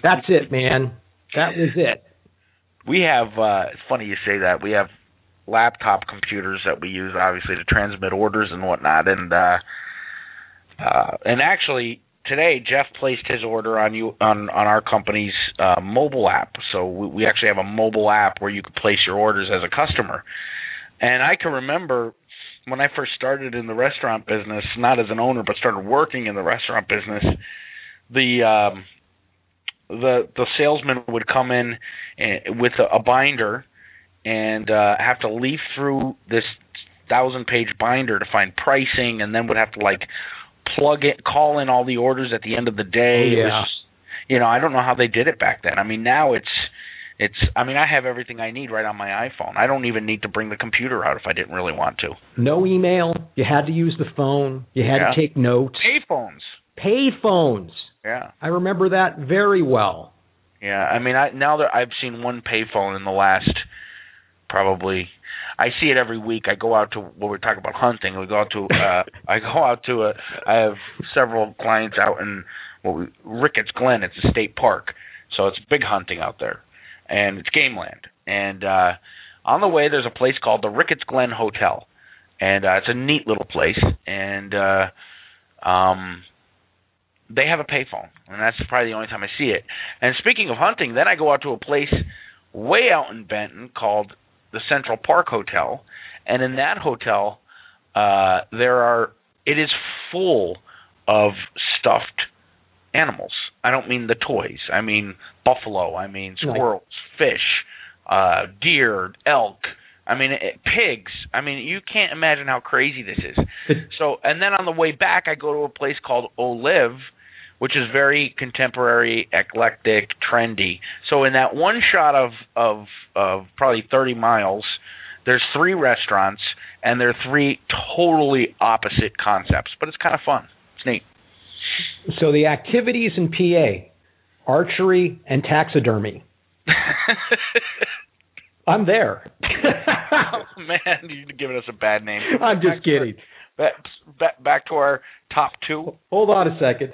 That's it, man. That was it. We have, it's funny you say that, we have laptop computers that we use, obviously, to transmit orders and whatnot. And actually, today, Jeff placed his order on our company's mobile app. So we actually have a mobile app where you can place your orders as a customer. And I can remember when I first started in the restaurant business, not as an owner, but started working in the restaurant business, the salesman would come in with a binder and have to leaf through this 1,000-page binder to find pricing, and then would have to plug it, call in all the orders at the end of the day. Yeah. It was, I don't know how they did it back then. I mean, now it's. I mean, I have everything I need right on my iPhone. I don't even need to bring the computer out if I didn't really want to. No email. You had to use the phone. You had to take notes. Payphones. Yeah. I remember that very well. Yeah. I mean, now that I've seen one payphone in the last probably. I see it every week. I go out to, well, we're talking about hunting. We go out to, I have several clients out in Ricketts Glen. It's a state park. So it's big hunting out there. And it's game land. And on the way, there's a place called the Ricketts Glen Hotel. And it's a neat little place. And they have a payphone. And that's probably the only time I see it. And speaking of hunting, then I go out to a place way out in Benton called the Central Park Hotel. And in that hotel, it is full of stuffed animals. I don't mean the toys. I mean buffalo. I mean squirrels, fish, deer, elk. I mean pigs. I mean, you can't imagine how crazy this is. So, and then on the way back, I go to a place called Olive, which is very contemporary, eclectic, trendy. So in that one shot of probably 30 miles, there's 3 restaurants, and they're 3 totally opposite concepts. But it's kind of fun. It's neat. So the activities in PA, archery and taxidermy. I'm there. Oh, man, you're giving us a bad name. I'm just kidding. Back to our top 2. Hold on a second.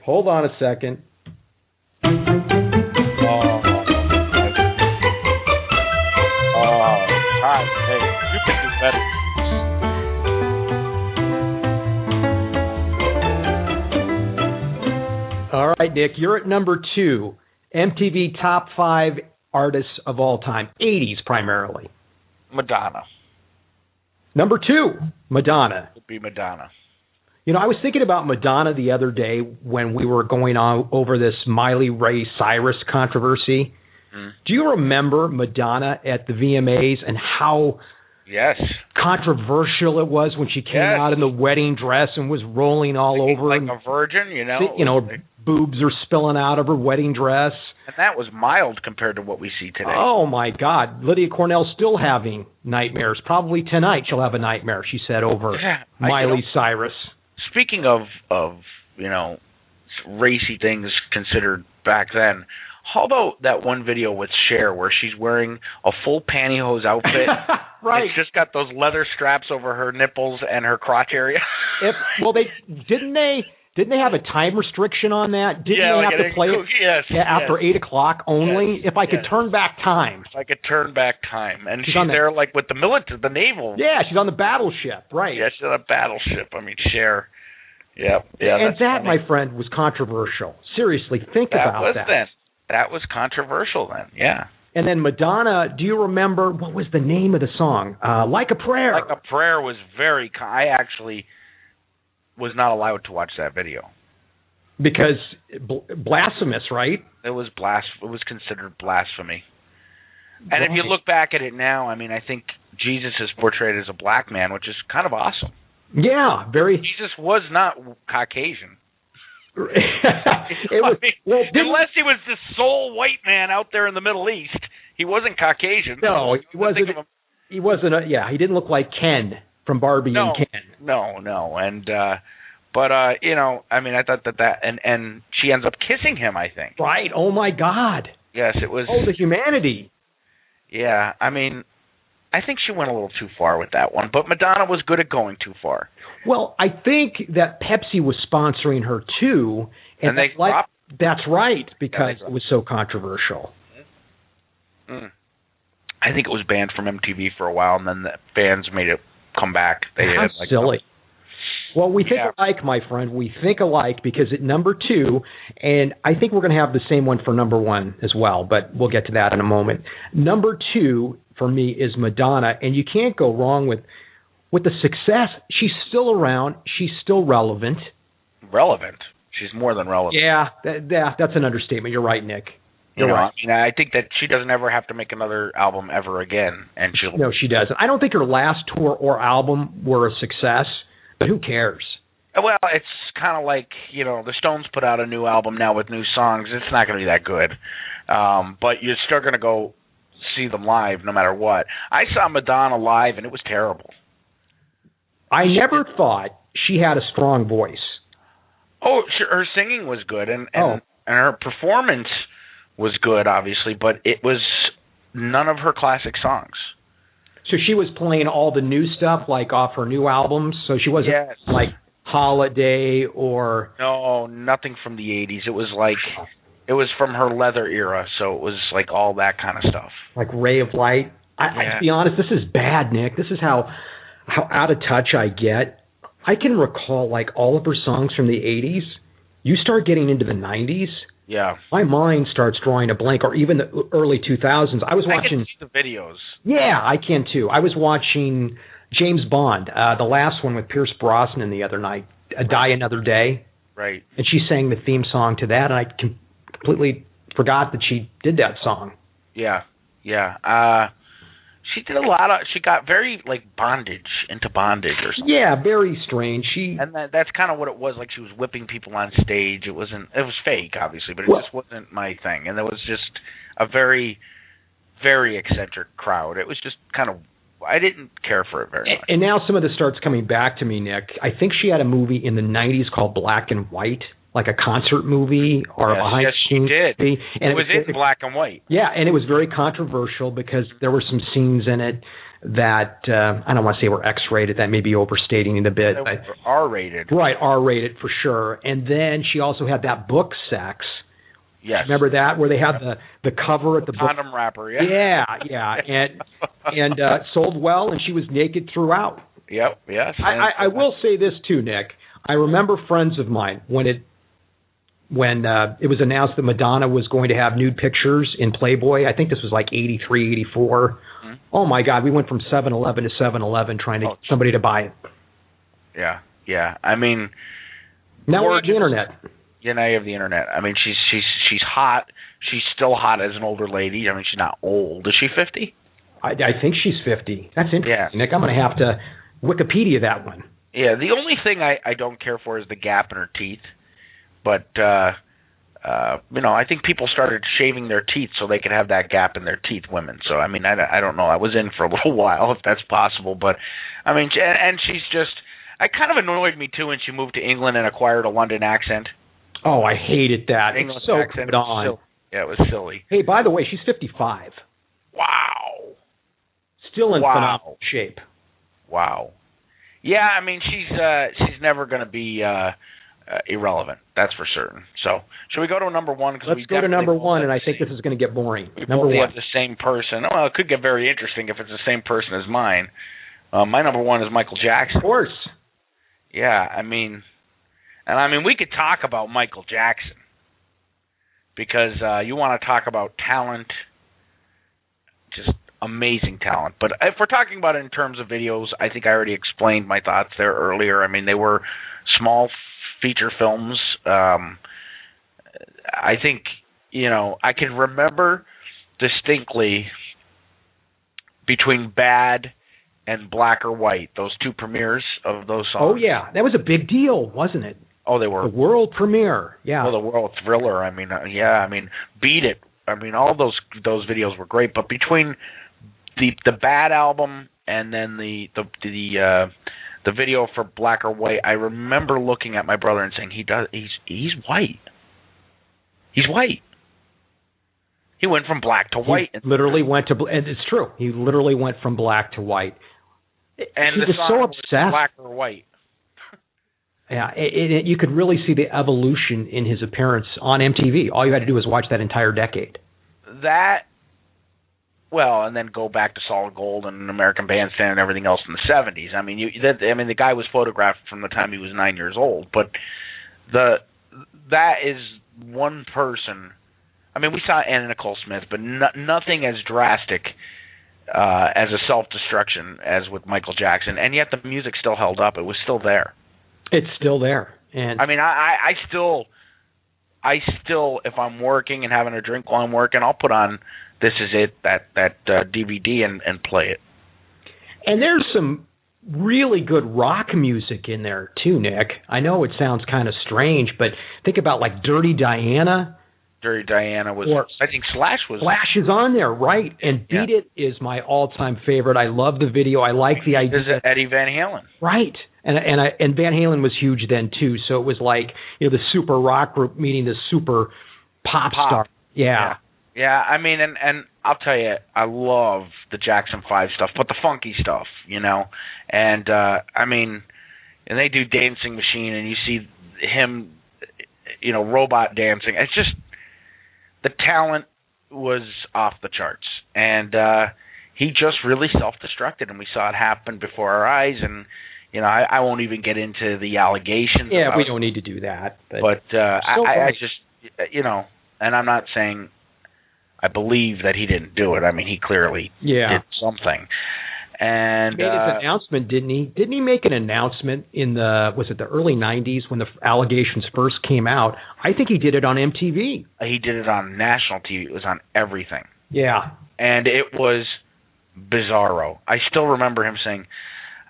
Hi. Hey, you can do better. All right, Nick, you're at number 2, MTV Top 5 Artists of All Time, 80s primarily. Madonna. Number 2, Madonna. Would be Madonna. I was thinking about Madonna the other day when we were going on over this Miley Ray Cyrus controversy. Mm. Do you remember Madonna at the VMAs and how controversial it was when she came out in the wedding dress and was rolling all over? Like a virgin, boobs are spilling out of her wedding dress. And that was mild compared to what we see today. Oh, my God. Lydia Cornell's still having nightmares. Probably tonight she'll have a nightmare, she said, over Miley Cyrus. Speaking of racy things considered back then, how about that one video with Cher where she's wearing a full pantyhose outfit? Right. It's just got those leather straps over her nipples and her crotch area. Didn't they have a time restriction on that? Didn't they have to play it after 8 o'clock only? Yes, if I could turn back time. If I could turn back time. And she's there like with the military, the naval. Yeah, she's on the battleship, right. Yeah, she's on a battleship. I mean, Cher. Yep. Yeah, and that, funny. my friend, was controversial. Seriously, think about that. That was controversial then, yeah. And then Madonna, do you remember, what was the name of the song? Like a Prayer. Like a Prayer was I actually was not allowed to watch that video. Because blasphemous, right? It was considered blasphemy. And if you look back at it now, I mean, I think Jesus is portrayed as a black man, which is kind of awesome. Yeah, very. Jesus was not Caucasian. Unless he was this sole white man out there in the Middle East, he wasn't Caucasian. No, he wasn't. He wasn't. He didn't look like Ken from Barbie and Ken. No, and but I mean, I thought that and she ends up kissing him, I think. Right. Oh my God. Yes, it was. Oh, the humanity. Yeah, I mean, I think she went a little too far with that one, but Madonna was good at going too far. Well, I think that Pepsi was sponsoring her too, and they That's right, because it was so controversial. I think it was banned from MTV for a while, and then the fans made it come back. How silly. Well, we think alike, my friend. We think alike because at number 2, and I think we're going to have the same one for number 1 as well, but we'll get to that in a moment. Number 2 for me is Madonna, and you can't go wrong with the success. She's still around. She's still relevant. Relevant? She's more than relevant. Yeah, that's an understatement. You're right, Nick. You're right. I mean, I think that she doesn't ever have to make another album ever again, and she'll. No, she doesn't. I don't think her last tour or album were a success, but who cares? Well, it's kind of like, the Stones put out a new album now with new songs. It's not going to be that good, but you're still going to go see them live no matter what. I saw Madonna live, and it was terrible. I never thought she had a strong voice. Oh, her singing was good, and her performance was good, obviously, but it was none of her classic songs. So she was playing all the new stuff, like off her new albums? So she wasn't like Holiday or... No, nothing from the 80s. It was like... It was from her Leather era, so it was like all that kind of stuff. Like Ray of Light? To be honest, this is bad, Nick. This is how out of touch I get. I can recall like all of her songs from the 80s. You start getting into the 90s... Yeah, my mind starts drawing a blank, or even the early 2000s. I can see the videos. Yeah, I can too. I was watching James Bond, the last one with Pierce Brosnan the other night, Die Another Day. Right. And she sang the theme song to that, and I completely forgot that she did that song. Yeah. She did a lot of. She got very into bondage or something. Yeah, very strange. And that's kind of what it was. Like she was whipping people on stage. It was fake, obviously, but it just wasn't my thing. And there was just a very, very eccentric crowd. It was just kind of. I didn't care for it very much. And now some of this starts coming back to me, Nick. I think she had a movie in the 90s called Black and White. Like a concert movie or a behind-the-scenes movie. And it was in black and white. Yeah, and it was very controversial because there were some scenes in it that, I don't want to say were X-rated. That may be overstating it a bit. But R-rated. Right, R-rated for sure. And then she also had that book Sex. Yes. Remember that? Where they had the cover at the book. Condom wrapper, yeah. Yeah. And sold well, and she was naked throughout. Yep, yes. I will say this too, Nick. I remember friends of mine when it was announced that Madonna was going to have nude pictures in Playboy. I think this was like 83, 84. Mm-hmm. Oh, my God. We went from 7-Eleven to 7-Eleven trying to get somebody to buy it. Yeah. I mean... Now we have the Internet. Yeah, now you have the Internet. I mean, she's hot. She's still hot as an older lady. I mean, she's not old. Is she 50? I think she's 50. That's interesting, yeah. Nick. I'm going to have to Wikipedia that one. Yeah, the only thing I don't care for is the gap in her teeth. But, I think people started shaving their teeth so they could have that gap in their teeth, women. So, I mean, I don't know. I was in for a little while, if that's possible. But, I mean, and she's just, it kind of annoyed me, too, when she moved to England and acquired a London accent. Oh, I hated that. English so accent. Yeah, it was silly. Hey, by the way, she's 55. Wow. Still in phenomenal shape. Wow. Yeah, I mean, she's never going to be irrelevant. That's for certain. So, should we go to number 1? Let's go to number 1, and I think this is going to get boring. Number 1. Have the same person. Well, it could get very interesting if it's the same person as mine. My number 1 is Michael Jackson. Of course. Yeah, I mean, we could talk about Michael Jackson because you want to talk about talent, just amazing talent. But if we're talking about it in terms of videos, I think I already explained my thoughts there earlier. I mean, they were small feature films. I think, I can remember distinctly between Bad and Black or White, those two premieres of those songs. Oh, yeah. That was a big deal, wasn't it? Oh, they were. The world premiere, yeah. Oh, the world thriller. I mean, Beat It. I mean, all those videos were great. But between the Bad album and then the video for Black or White, I remember looking at my brother and saying, he's white. He's white. He went from black to white. And it's true. He literally went from black to white. And he was so obsessed. Black or White. Yeah, you could really see the evolution in his appearance on MTV. All you had to do was watch that entire decade. And then go back to Solid Gold and American Bandstand and everything else in the 70s. I mean, the guy was photographed from the time he was 9 years old. But that is one person. I mean, we saw Anna Nicole Smith, but nothing as drastic as a self-destruction as with Michael Jackson. And yet the music still held up. It was still there. It's still there. And I mean, I still, if I'm working and having a drink while I'm working, I'll put on This Is It, that DVD, and play it. And there's some really good rock music in there too, Nick. I know it sounds kind of strange, but think about like Dirty Diana. Dirty Diana was, I think Slash was. Slash is on there, right? And Beat It is my all-time favorite. I love the video. I like the idea. There's Eddie Van Halen. Right. And Van Halen was huge then too. So it was like, the super rock group meeting the super pop star. Yeah. Yeah, I mean, and I'll tell you, I love the Jackson 5 stuff, but the funky stuff, And, I mean, and they do Dancing Machine, and you see him, robot dancing. It's just, the talent was off the charts. And he just really self-destructed, and we saw it happen before our eyes, and, I won't even get into the allegations. Yeah, we don't need to do that. But I just, and I'm not saying I believe that he didn't do it. I mean, he clearly did something. And he made his announcement, didn't he? Didn't he make an announcement in the early 90s when the allegations first came out? I think he did it on MTV. He did it on national TV. It was on everything. Yeah. And it was bizarro. I still remember him saying,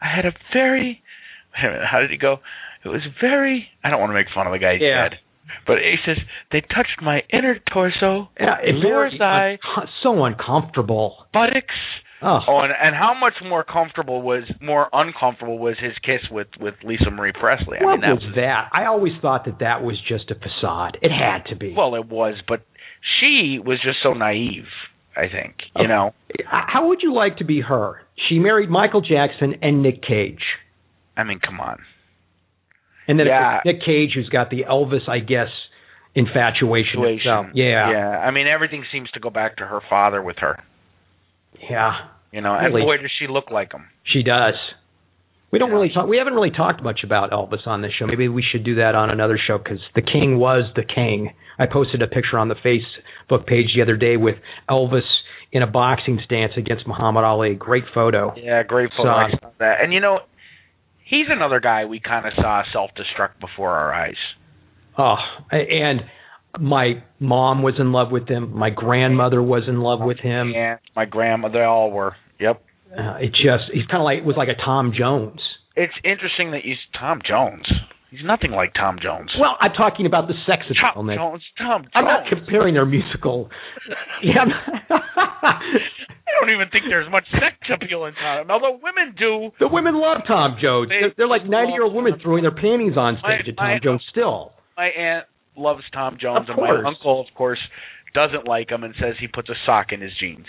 I had a very, how did he go? It was very, I don't want to make fun of the guy's head. But he says, they touched my inner torso, lower thigh. So uncomfortable. Buttocks. Oh, and how much more uncomfortable was his kiss with Lisa Marie Presley? I mean, was that? I always thought that was just a facade. It had to be. Well, it was, but she was just so naive, I think, How would you like to be her? She married Michael Jackson and Nick Cage. I mean, come on. And then Nick Cage, who's got the Elvis, I guess, infatuation. Yeah. I mean, everything seems to go back to her father with her. Yeah. And boy, does she look like him. She does. We don't really talk. We haven't really talked much about Elvis on this show. Maybe we should do that on another show because the King was the king. I posted a picture on the Facebook page the other day with Elvis in a boxing stance against Muhammad Ali. Great photo. Yeah, great photo. I saw that. And he's another guy we kind of saw self-destruct before our eyes. Oh, and my mom was in love with him. My grandmother was in love with him. Yeah, my grandmother, they all were. Yep. He's kind of like, was like a Tom Jones. It's interesting that Tom Jones. He's nothing like Tom Jones. Well, I'm talking about the sex appeal. Tom Jones. I'm not comparing their musical. I don't even think there's much sex appeal in Tom. Although women do. The women love Tom Jones. They're like 90-year-old women throwing their panties on stage at Tom Jones still. My aunt loves Tom Jones, and my uncle, of course, doesn't like him and says he puts a sock in his jeans.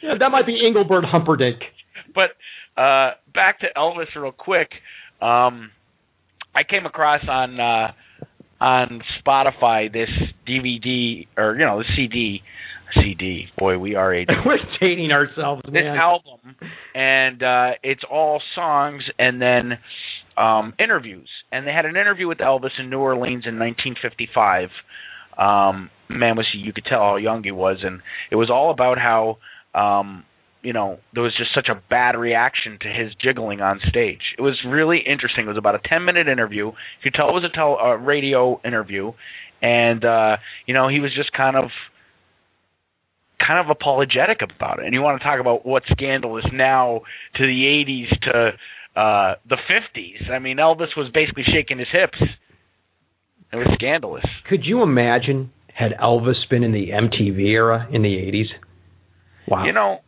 That might be Engelbert Humperdinck. But back to Elvis real quick. I came across on Spotify this DVD, or the CD. Boy, we are aging. We're dating ourselves, man. This album, and it's all songs and then interviews. And they had an interview with Elvis in New Orleans in 1955. You could tell how young he was, and it was all about how there was just such a bad reaction to his jiggling on stage. It was really interesting. It was about a 10-minute interview. You could tell it was a radio interview, and he was just kind of apologetic about it. And you want to talk about what's scandalous now to the 80s to the 50s. I mean, Elvis was basically shaking his hips. It was scandalous. Could you imagine had Elvis been in the MTV era in the 80s? Wow.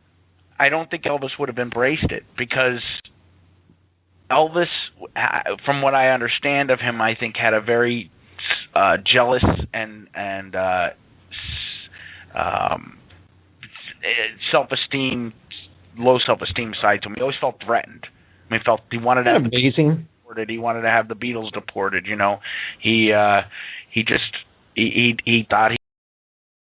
I don't think Elvis would have embraced it because Elvis, from what I understand of him, I think had a very jealous and low self-esteem side to him. He always felt threatened. I mean, he wanted to have amazing. deported. He wanted to have the Beatles deported. You know, he thought